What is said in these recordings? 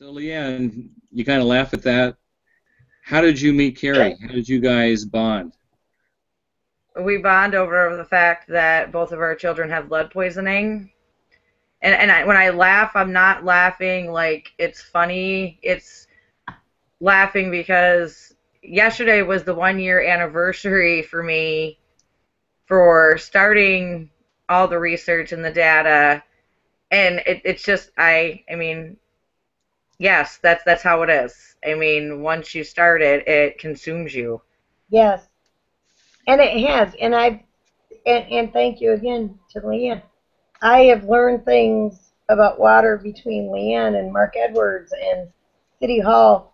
So, LeeAnne, you kind of laugh at that. How did you meet Keri? How did you guys bond? We bond over the fact that both of our children have lead poisoning. When I laugh, I'm not laughing like it's funny. It's laughing because yesterday was the 1 year anniversary for me for starting all the research and the data. And it's just, I mean, yes, that's how it is. I mean, once you start it, it consumes you. Yes, and it has. And thank you again to LeeAnne. I have learned things about water between LeeAnne and Mark Edwards and City Hall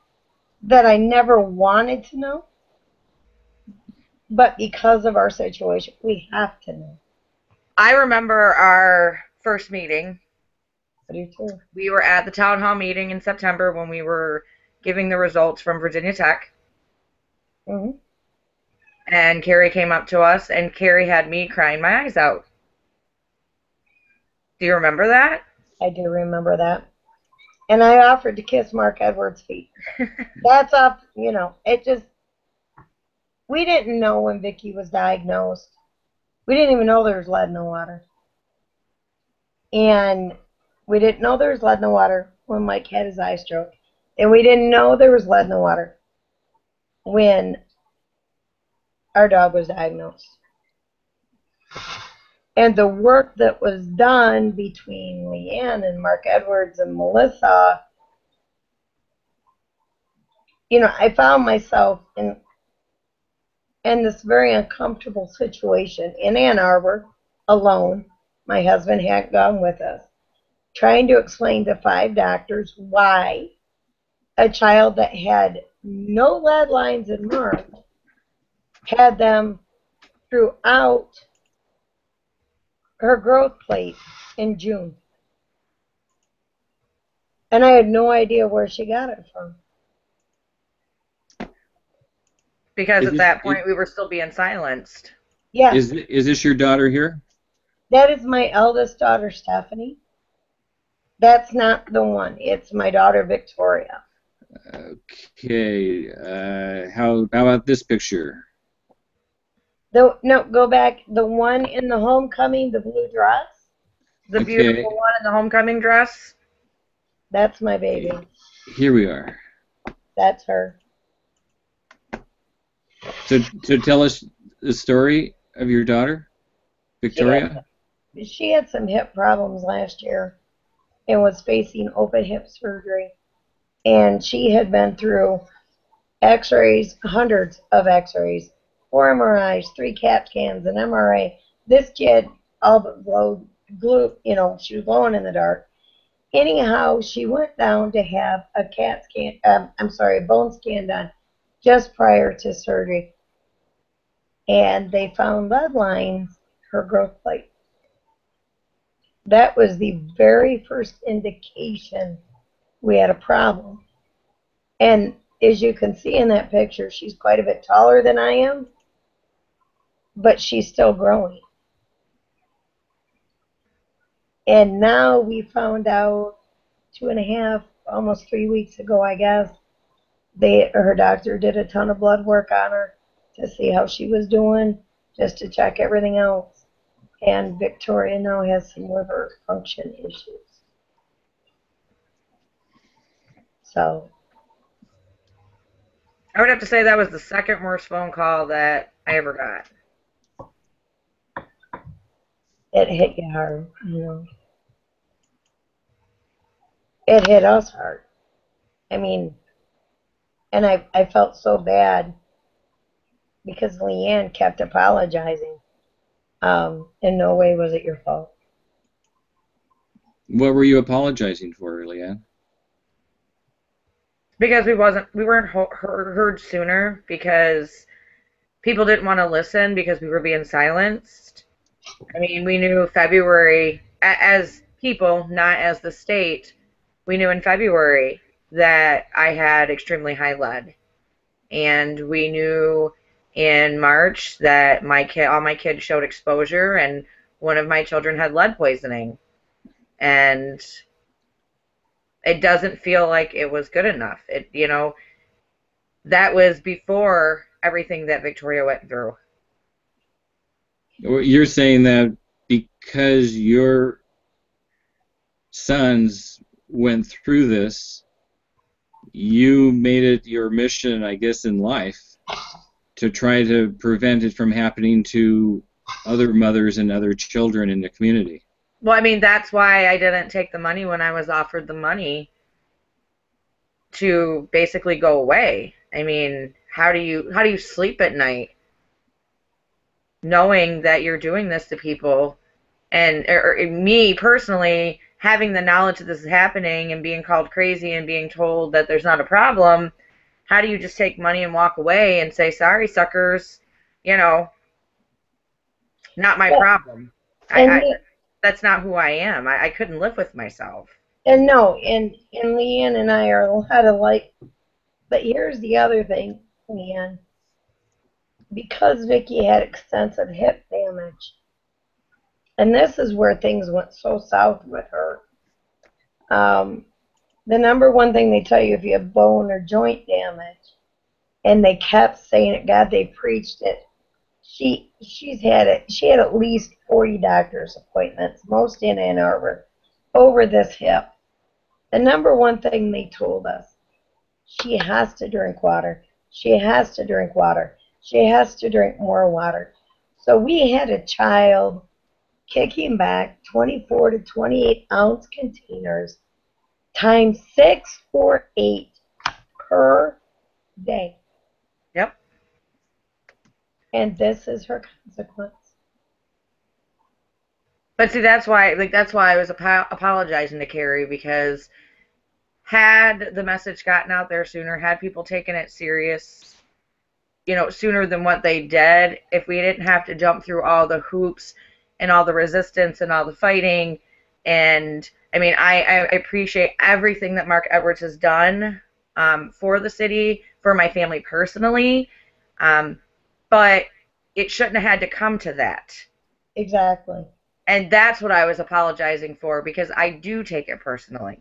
that I never wanted to know, but because of our situation, we have to know. I remember our first meeting. I do too. We were at the town hall meeting in September when we were giving the results from Virginia Tech. Hmm. And Keri came up to us, and Keri had me crying my eyes out. Do you remember that? I do remember that. And I offered to kiss Mark Edwards' feet. That's up, it just, we didn't know when Vicky was diagnosed. We didn't even know there was lead in the water. And we didn't know there was lead in the water when Mike had his eye stroke. And we didn't know there was lead in the water when our dog was diagnosed. And the work that was done between LeeAnne and Mark Edwards and Melissa, I found myself in this very uncomfortable situation in Ann Arbor, alone. My husband hadn't gone with us, trying to explain to 5 doctors why a child that had no lead lines in March had them throughout her growth plate in June. And I had no idea where she got it from. Because Is at this that point we were still being silenced. Yes, is this your daughter here? that is my eldest daughter, Stephanie. That's not the one. It's my daughter, Victoria. Okay. How about this picture? No, go back. The one in the homecoming, the blue dress, The Okay. beautiful one in the homecoming dress. that's my baby. Here we are. That's her. So tell us the story of your daughter, She had, Victoria. she had some hip problems last year and was facing open hip surgery. And she had been through x-rays, hundreds of x-rays, 4 MRIs, 3 CAT scans, an MRA. This kid all but glue, she was glowing in the dark. Anyhow, she went down to have a CAT scan, a bone scan done just prior to surgery. And they found lead lines, her growth plate. That was the very first indication we had a problem. And as you can see in that picture, she's quite a bit taller than I am, but she's still growing. And now we found out 2.5, almost 3 weeks ago, I guess, her doctor did a ton of blood work on her to see how she was doing, just to check everything else. And Victoria now has some liver function issues. So I would have to say that was the second worst phone call that I ever got. it hit you hard, It hit us hard. I mean, and I felt so bad because LeeAnne kept apologizing. In no way was it your fault. What were you apologizing for, LeeAnne? Because we weren't heard sooner, because people didn't want to listen because we were being silenced. I mean, we knew February, as people, not as the state, we knew in February that I had extremely high lead. And we knew in March that all my kids showed exposure, and one of my children had lead poisoning. And It doesn't feel like it was good enough. That was before everything that Victoria went through. You're saying that because your sons went through this, you made it your mission, I guess, in life to try to prevent it from happening to other mothers and other children in the community. Well, I mean, that's why I didn't take the money when I was offered the money to basically go away. I mean, how do you sleep at night knowing that you're doing this to people? And or me personally, having the knowledge that this is happening and being called crazy and being told that there's not a problem, how do you just take money and walk away and say, sorry, suckers, you know, not my Yeah. problem? And That's not who I am. I couldn't live with myself. and no, and LeeAnne and I are a lot alike. But here's the other thing, LeeAnne. Because Vicky had extensive hip damage, and this is where things went so south with her. Um, the number one thing they tell you if you have bone or joint damage, and they kept saying it, God, they preached it. She's had it. She had at least 40 doctor's appointments, most in Ann Arbor, over this hip. The number one thing they told us, she has to drink water. She has to drink water. She has to drink more water. So we had a child kicking back 24 to 28 ounce containers times 6 or 8 per day. Yep. And this is her consequence. But see, that's why I was apologizing to Keri, because had the message gotten out there sooner, had people taken it serious, sooner than what they did, if we didn't have to jump through all the hoops and all the resistance and all the fighting. And I mean, I appreciate everything that Mark Edwards has done for the city, for my family personally, but it shouldn't have had to come to that. Exactly. And that's what I was apologizing for, because I do take it personally.